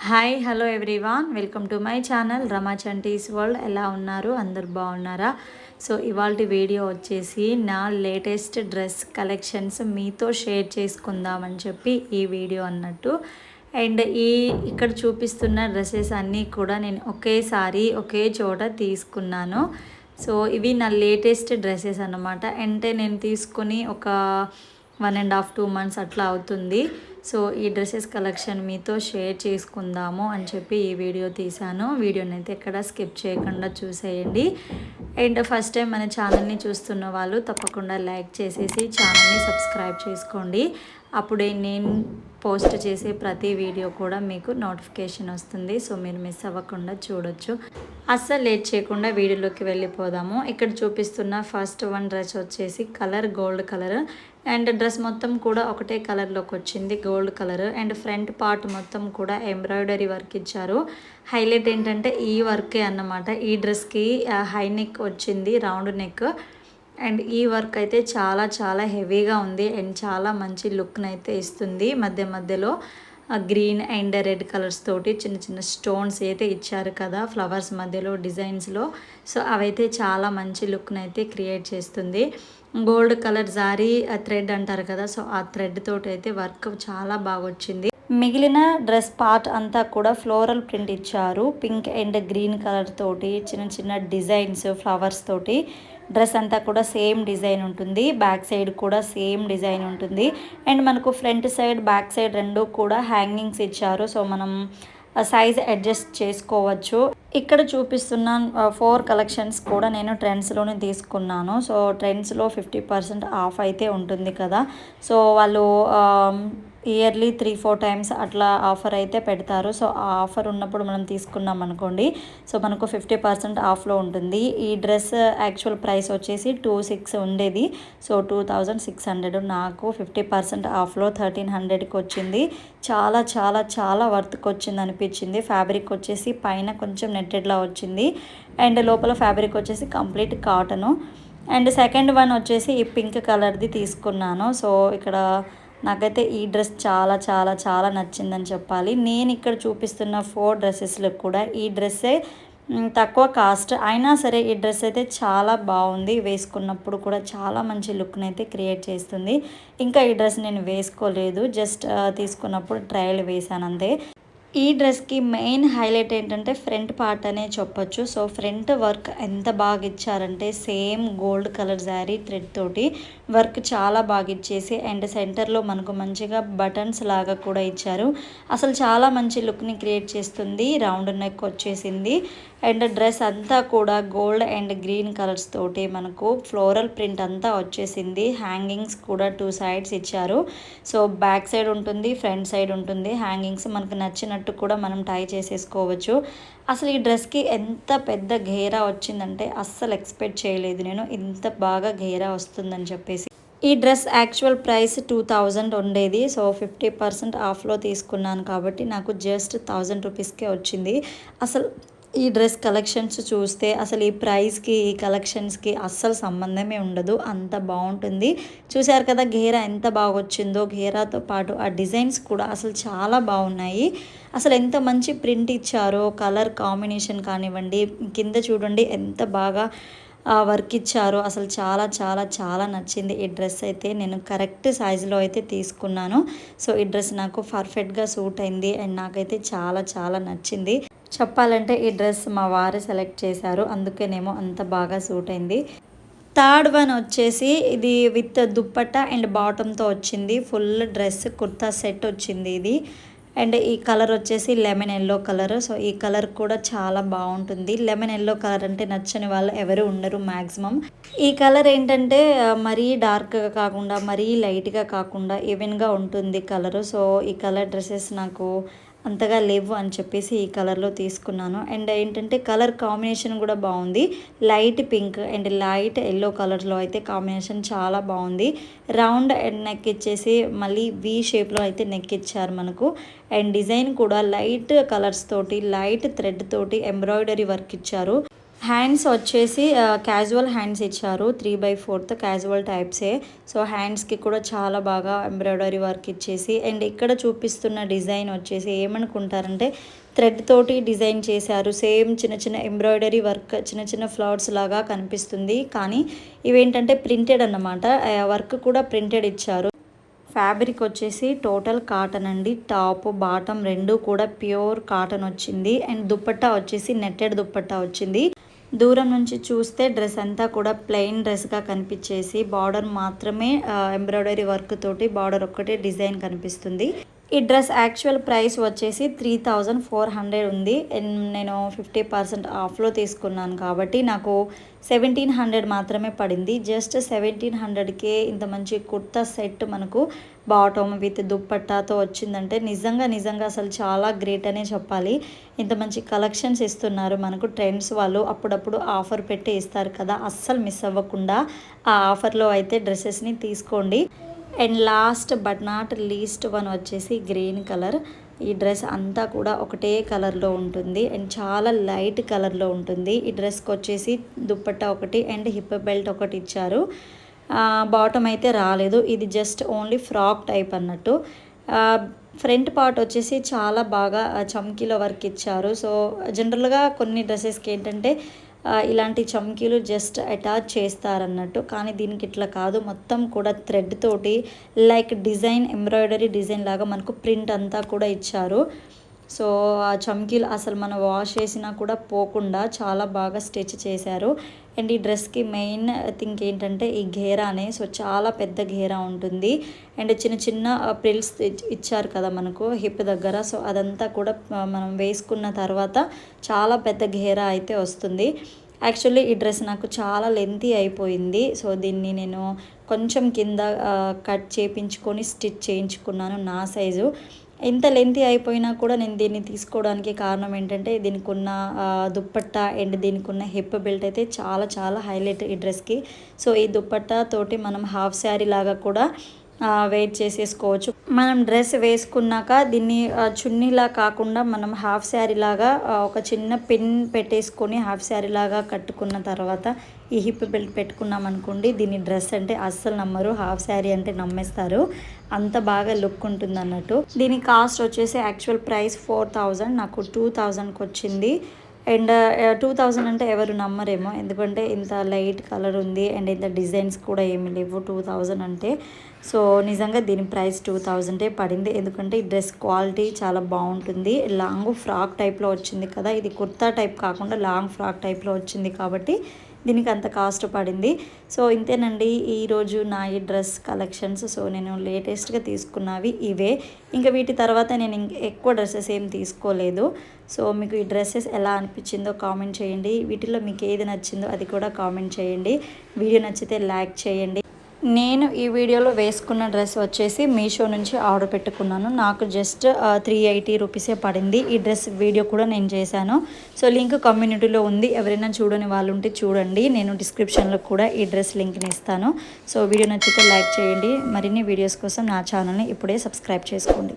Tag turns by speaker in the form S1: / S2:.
S1: Hi hello everyone, welcome to my channel Rama Chanti's world. ఎలా ఉన్నారు? అందరు బాగున్నారా? సో ఇవాళ వీడియో వచ్చేసి నా లేటెస్ట్ డ్రెస్ కలెక్షన్స్ మీతో షేర్ చేసుకుందామని చెప్పి ఈ వీడియో అన్నట్టు. అండ్ ఇక్కడ చూపిస్తున్న డ్రెస్సెస్ అన్నీ కూడా నేను ఒకేసారి ఒకే చోట తీసుకున్నాను. సో ఇవి నా లేటెస్ట్ డ్రెస్సెస్ అన్నమాట. అంటే నేను తీసుకుని ఒక 1.5-2 months అట్లా అవుతుంది. సో ఈ డ్రెస్సెస్ కలెక్షన్ మీతో షేర్ చేసుకుందాము అని చెప్పి ఈ వీడియో తీశాను. వీడియోని అయితే ఎక్కడ స్కిప్ చేయకుండా చూసేయండి. అండ్ ఫస్ట్ టైం మన ఛానల్ని చూస్తున్న వాళ్ళు తప్పకుండా లైక్ చేసేసి ఛానల్ని సబ్స్క్రైబ్ చేసుకోండి. అప్పుడే నేను పోస్ట్ చేసే ప్రతి వీడియో కూడా మీకు నోటిఫికేషన్ వస్తుంది. సో మీరు మిస్ అవ్వకుండా చూడొచ్చు. అస్సలు లేట్ చేయకుండా వీడియోలోకి వెళ్ళిపోదాము. ఇక్కడ చూపిస్తున్న ఫస్ట్ వన్ డ్రెస్ వచ్చేసి colour gold colour. And dress మొత్తం కూడా ఒకటే కలర్లోకి వచ్చింది, gold colour. And front part మొత్తం కూడా ఎంబ్రాయిడరీ వర్క్ ఇచ్చారు. హైలైట్ ఏంటంటే ఈ వర్కే అన్నమాట. ఈ డ్రెస్కి హై నెక్ వచ్చింది, రౌండ్ నెక్. అండ్ ఈ వర్క్ అయితే చాలా చాలా హెవీగా ఉంది అండ్ చాలా మంచి లుక్ని అయితే ఇస్తుంది. మధ్య మధ్యలో గ్రీన్ అండ్ రెడ్ కలర్స్ తోటి చిన్న చిన్న స్టోన్స్ అయితే ఇచ్చారు కదా ఫ్లవర్స్ మధ్యలో డిజైన్స్లో. సో అవైతే చాలా మంచి లుక్ని అయితే క్రియేట్ చేస్తుంది. గోల్డ్ కలర్ జారీ థ్రెడ్ అంటారు కదా, సో ఆ థ్రెడ్ తోటి అయితే వర్క్ చాలా బాగా వచ్చింది. మిగిలిన డ్రెస్ పార్ట్ అంతా కూడా ఫ్లోరల్ ప్రింట్ ఇచ్చారు. పింక్ అండ్ గ్రీన్ కలర్ తోటి చిన్న చిన్న డిజైన్స్ ఫ్లవర్స్ తోటి డ్రెస్ అంతా కూడా సేమ్ డిజైన్ ఉంటుంది. బ్యాక్ సైడ్ కూడా సేమ్ డిజైన్ ఉంటుంది. అండ్ మనకు ఫ్రంట్ సైడ్ బ్యాక్ సైడ్ రెండు కూడా హ్యాంగింగ్స్ ఇచ్చారు. సో మనం సైజ్ అడ్జస్ట్ చేసుకోవచ్చు. ఇక్కడ చూపిస్తున్న 4 కలెక్షన్స్ కూడా నేను ట్రెండ్స్లోనే తీసుకున్నాను. సో ట్రెండ్స్లో 50% ఆఫ్ అయితే ఉంటుంది కదా. సో వాళ్ళు ఇయర్లీ 3-4 times అట్లా ఆఫర్ అయితే పెడతారు. సో ఆ ఆఫర్ ఉన్నప్పుడు మనం తీసుకున్నాం అనుకోండి, సో మనకు 50% ఆఫ్లో ఉంటుంది. ఈ డ్రెస్ యాక్చువల్ ప్రైస్ వచ్చేసి 2600 ఉండేది. సో 2600 నాకు 50% ఆఫ్లో 1300కి వచ్చింది. చాలా చాలా చాలా వర్త్కి వచ్చింది అనిపించింది. ఫ్యాబ్రిక్ వచ్చేసి పైన కొంచెం నెట్టెడ్లా వచ్చింది అండ్ లోపల ఫ్యాబ్రిక్ వచ్చేసి complete cotton. And second one వచ్చేసి ఈ పింక్ కలర్ది తీసుకున్నాను. సో ఇక్కడ నాకైతే ఈ డ్రెస్ చాలా చాలా చాలా నచ్చిందని చెప్పాలి. నేను ఇక్కడ చూపిస్తున్న 4 డ్రెస్సెస్లో కూడా ఈ డ్రెస్సే తక్కువ కాస్ట్ అయినా సరే ఈ డ్రెస్ అయితే చాలా బాగుంది. వేసుకున్నప్పుడు కూడా చాలా మంచి లుక్ని అయితే క్రియేట్ చేస్తుంది. ఇంకా ఈ డ్రెస్ నేను వేసుకోలేదు, జస్ట్ తీసుకున్నప్పుడు ట్రయల్ వేసాను అంతే. ఈ డ్రెస్కి మెయిన్ హైలైట్ ఏంటంటే ఫ్రంట్ పార్ట్ అనే చెప్పొచ్చు. సో ఫ్రంట్ వర్క్ ఎంత బాగా ఇచ్చారంటే same gold colour sari thread తోటి వర్క్ చాలా బాగా ఇచ్చేసి అండ్ సెంటర్లో మనకు మంచిగా బటన్స్ లాగా కూడా ఇచ్చారు. అసలు చాలా మంచి లుక్ని క్రియేట్ చేస్తుంది. రౌండ్ నెక్ వచ్చేసింది అండ్ డ్రెస్ అంతా కూడా గోల్డ్ అండ్ గ్రీన్ కలర్స్ తోటి మనకు ఫ్లోరల్ ప్రింట్ అంతా వచ్చేసింది. హ్యాంగింగ్స్ కూడా 2 sides ఇచ్చారు. సో బ్యాక్ సైడ్ ఉంటుంది, ఫ్రంట్ సైడ్ ఉంటుంది. హ్యాంగింగ్స్ మనకు నచ్చినట్టు కూడా మనం టై చేసేసుకోవచ్చు. అసలు ఈ డ్రెస్కి ఎంత పెద్ద ఘేరా వచ్చిందంటే అస్సలు ఎక్స్పెక్ట్ చేయలేదు నేను ఇంత బాగా ఘేరా వస్తుందని చెప్పేసి. ఈ డ్రెస్ యాక్చువల్ ప్రైస్ 2000 ఉండేది. సో 50% ఆఫ్లో తీసుకున్నాను కాబట్టి నాకు జస్ట్ 1000 రూపీస్కే వచ్చింది. అసలు ఈ డ్రెస్ కలెక్షన్స్ చూస్తే అసలు ఈ ప్రైస్కి ఈ కలెక్షన్స్కి అస్సలు సంబంధమే ఉండదు, అంత బాగుంటుంది. చూశారు కదా ఘేరా ఎంత బాగా వచ్చిందో. ఘేరాతో పాటు ఆ డిజైన్స్ కూడా అసలు చాలా బాగున్నాయి. అసలు ఎంత మంచి ప్రింట్ ఇచ్చారో, కలర్ కాంబినేషన్ కానివ్వండి, కింద చూడండి ఎంత బాగా వర్క్ ఇచ్చారో. అసలు చాలా చాలా చాలా నచ్చింది ఈ డ్రెస్ అయితే. నేను కరెక్ట్ సైజులో అయితే తీసుకున్నాను. సో ఈ డ్రెస్ నాకు పర్ఫెక్ట్గా సూట్ అయింది అండ్ నాకైతే చాలా చాలా నచ్చింది. చెప్పాలంటే ఈ డ్రెస్ మా వారు సెలెక్ట్ చేశారు, అందుకేనేమో అంత బాగా సూట్ అయింది. థర్డ్ వన్ వచ్చేసి ఇది విత్ దుప్పట్టా అండ్ బాటంతో వచ్చింది. ఫుల్ డ్రెస్ కుర్తా సెట్ వచ్చింది ఇది. అండ్ ఈ కలర్ వచ్చేసి లెమన్ ఎల్లో కలర్. సో ఈ కలర్ కూడా చాలా బాగుంటుంది. లెమన్ ఎల్లో కలర్ అంటే నచ్చని వాళ్ళు ఎవరు ఉండరు మ్యాక్సిమం. ఈ కలర్ ఏంటంటే మరీ డార్క్గా కాకుండా మరీ లైట్గా కాకుండా ఈవెన్గా ఉంటుంది కలరు. సో ఈ కలర్ డ్రెస్సెస్ నాకు అంతగా లేవు అని చెప్పేసి ఈ కలర్లో తీసుకున్నాను. అండ్ ఏంటంటే కలర్ కాంబినేషన్ కూడా బాగుంది. Light pink and light yellow కలర్లో అయితే కాంబినేషన్ చాలా బాగుంది. రౌండ్ నెక్ ఇచ్చేసి మళ్ళీ వి షేప్లో అయితే నెక్ ఇచ్చారు మనకు. అండ్ డిజైన్ కూడా లైట్ కలర్స్ తోటి లైట్ థ్రెడ్ తోటి ఎంబ్రాయిడరీ వర్క్ ఇచ్చారు. హ్యాండ్స్ వచ్చేసి క్యాజువల్ హ్యాండ్స్ ఇచ్చారు, 3/4 క్యాజువల్ టైప్సే. సో హ్యాండ్స్కి కూడా చాలా బాగా ఎంబ్రాయిడరీ వర్క్ ఇచ్చేసి, అండ్ ఇక్కడ చూపిస్తున్న డిజైన్ వచ్చేసి ఏమనుకుంటారంటే థ్రెడ్ తోటి డిజైన్ చేశారు. సేమ్ చిన్న చిన్న ఎంబ్రాయిడరీ వర్క్, చిన్న చిన్న ఫ్లవర్స్ లాగా కనిపిస్తుంది, కానీ ఇవేంటంటే ప్రింటెడ్ అన్నమాట. వర్క్ కూడా ప్రింటెడ్ ఇచ్చారు. ఫ్యాబ్రిక్ వచ్చేసి టోటల్ కాటన్ అండి. టాప్ బాటమ్ రెండు కూడా ప్యూర్ కాటన్ వచ్చింది. అండ్ దుప్పట్టా వచ్చేసి నెట్టెడ్ దుప్పట్టా వచ్చింది. దూరం నుంచి చూస్తే డ్రెస్ అంతా కూడా ప్లెయిన్ డ్రెస్గా కనిపించేసి బార్డర్ మాత్రమే ఎంబ్రాయిడరీ వర్క్ తోటి బార్డర్ ఒక్కటే డిజైన్ కనిపిస్తుంది. ఈ డ్రెస్ యాక్చువల్ ప్రైస్ వచ్చేసి 3400 ఉంది. నేను 50% ఆఫ్లో తీసుకున్నాను కాబట్టి నాకు 1700 మాత్రమే పడింది. జస్ట్ 1700కే ఇంత మంచి కుర్తా సెట్ మనకు బాటమ్ విత్ దుప్పట్టాతో వచ్చిందంటే నిజంగా అసలు చాలా గ్రేట్ అనే చెప్పాలి. ఇంత మంచి కలెక్షన్స్ ఇస్తున్నారు మనకు ట్రెండ్స్ వాళ్ళు. అప్పుడప్పుడు ఆఫర్ పెట్టి ఇస్తారు కదా, అస్సలు మిస్ అవ్వకుండా ఆ ఆఫర్లో అయితే డ్రెస్సెస్ని తీసుకోండి. And last but not least one వచ్చేసి గ్రీన్ కలర్. ఈ డ్రెస్ అంతా కూడా ఒకటే కలర్లో ఉంటుంది అండ్ చాలా లైట్ కలర్లో ఉంటుంది. ఈ డ్రెస్కి వచ్చేసి దుప్పట్టా ఒకటి అండ్ హిప్ బెల్ట్ ఒకటి ఇచ్చారు. బాటమ్ అయితే రాలేదు, ఇది జస్ట్ ఓన్లీ ఫ్రాక్ టైప్ అన్నట్టు. ఫ్రంట్ పార్ట్ వచ్చేసి చాలా బాగా చమ్కీల వర్క్ ఇచ్చారు. సో జనరల్గా కొన్ని డ్రెస్సెస్కి ఏంటంటే ఇలాంటి చమ్కీలు జస్ట్ అటాచ్ చేస్తారన్నట్టు, కానీ దీనికి ఇట్లా కాదు, మొత్తం కూడా థ్రెడ్ తోటి లైక్ డిజైన్ ఎంబ్రాయిడరీ డిజైన్ లాగా మనకు ప్రింట్ అంతా కూడా ఇచ్చారు. సో ఆ చమ్కీలు అసలు మనం వాష్ చేసినా కూడా పోకుండా చాలా బాగా స్టిచ్ చేశారు. అండ్ ఈ డ్రెస్కి మెయిన్ థింగ్ ఏంటంటే ఈ ఘేరానే. సో చాలా పెద్ద ఘేరా ఉంటుంది అండ్ చిన్న చిన్న ప్రిల్స్ ఇచ్చారు కదా మనకు హిప్ దగ్గర. సో అదంతా కూడా మనం వేసుకున్న తర్వాత చాలా పెద్ద ఘేరా అయితే వస్తుంది. యాక్చువల్లీ ఈ డ్రెస్ నాకు చాలా లెంతీ అయిపోయింది. సో దీన్ని నేను కొంచెం కింద కట్ చేయించుకొని స్టిచ్ చేయించుకున్నాను నా సైజు. ఇంత లెంతీ అయిపోయినా కూడా నేను దీన్ని తీసుకోవడానికి కారణం ఏంటంటే దీనికి ఉన్న దుప్పట్టా అండ్ దీనికి ఉన్న హిప్ బెల్ట్ అయితే చాలా హైలైట్ ఈ డ్రెస్కి. సో ఈ దుప్పట్టా తోటి మనం హాఫ్ శారీ లాగా కూడా వేర్ చేసేసుకోవచ్చు. మనం డ్రెస్ వేసుకున్నాక దీన్ని చున్నీలా కాకుండా మనం హాఫ్ శారీ లాగా ఒక చిన్న పిన్ పెట్టేసుకొని హాఫ్ శారీ లాగా కట్టుకున్న తర్వాత ఈ హిప్ బెల్ట్ పెట్టుకున్నాం అనుకోండి, దీని డ్రెస్ అంటే అస్సలు నమ్మరు, హాఫ్ శారీ అంటే నమ్మేస్తారు, అంత బాగా లుక్ ఉంటుంది అన్నట్టు. దీని కాస్ట్ వచ్చేసి యాక్చువల్ ప్రైస్ 4000, నాకు 2000కి వచ్చింది. అండ్ 2000 అంటే ఎవరు నమ్మరేమో, ఎందుకంటే ఇంత లైట్ కలర్ ఉంది అండ్ ఇంత డిజైన్స్ కూడా ఏమి లేవు 2000 అంటే. సో నిజంగా దీని ప్రైస్ 2000 పడింది, ఎందుకంటే ఈ డ్రెస్ క్వాలిటీ చాలా బాగుంటుంది. లాంగ్ ఫ్రాక్ టైప్లో వచ్చింది కదా, ఇది కుర్తా టైప్ కాకుండా లాంగ్ ఫ్రాక్ టైప్లో వచ్చింది కాబట్టి దీనికి అంత కాస్ట్ పడింది. సో ఇంతేనండి ఈరోజు నా ఈ డ్రెస్ కలెక్షన్స్. సో నేను లేటెస్ట్గా తీసుకున్నవి ఇవే, ఇంకా వీటి తర్వాత నేను ఎక్కువ డ్రెస్సెస్ ఏం తీసుకోలేదు. సో మీకు ఈ డ్రెస్సెస్ ఎలా అనిపించిందో కామెంట్ చేయండి, వీటిలో మీకు ఏది నచ్చిందో అది కూడా కామెంట్ చేయండి. వీడియో నచ్చితే లైక్ చేయండి. నేను ఈ వీడియోలో వేసుకున్న డ్రెస్ వచ్చేసి మీషో నుంచి ఆర్డర్ పెట్టుకున్నాను, నాకు జస్ట్ 380 రూపీసే పడింది. ఈ డ్రెస్ వీడియో కూడా నేను చేశాను, సో లింక్ కమ్యూనిటీలో ఉంది, ఎవరైనా చూడని వాళ్ళు ఉంటే చూడండి. నేను డిస్క్రిప్షన్లో కూడా ఈ డ్రెస్ లింక్ని ఇస్తాను. సో వీడియో నచ్చితే లైక్ చేయండి. మరిన్ని వీడియోస్ కోసం నా ఛానల్ని ఇప్పుడే సబ్స్క్రైబ్ చేసుకోండి.